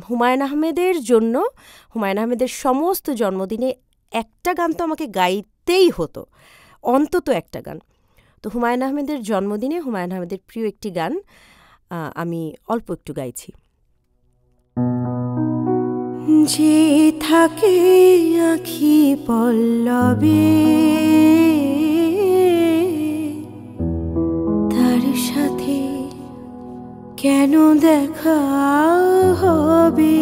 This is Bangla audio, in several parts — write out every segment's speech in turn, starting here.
হুমায়ুন আহমেদের জন্য, হুমায়ুন আহমেদের সমস্ত জন্মদিনে একটা গান তো আমাকে গাইতেই হতো, অন্তত একটা গান। তো হুমায়ুন আহমেদের জন্মদিনে হুমায়ুন আহমেদের প্রিয় একটি গান আমি অল্প একটু গাইছি। যে থাকে আঁখি পল্লবে তার সাথে কেন দেখা হবে,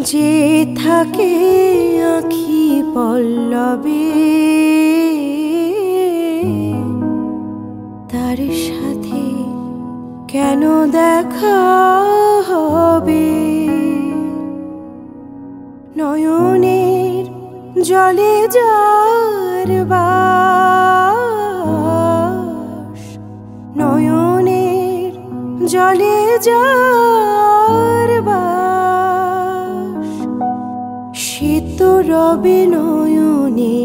যে থাকে আঁখি পল্লবে তার সাথে কেন দেখা হবে, নয়নের জলে যার বাস, নয়নের জলে যার বাস, সে তো রবে নয়নে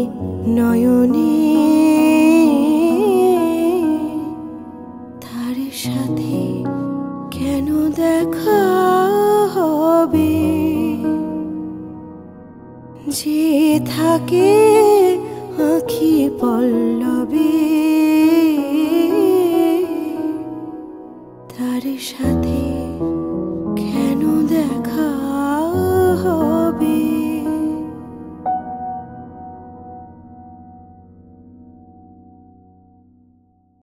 নয়নে তার সাথে কেন দেখা হবে, যে থাকে আঁখি পল্লবে তার সাথে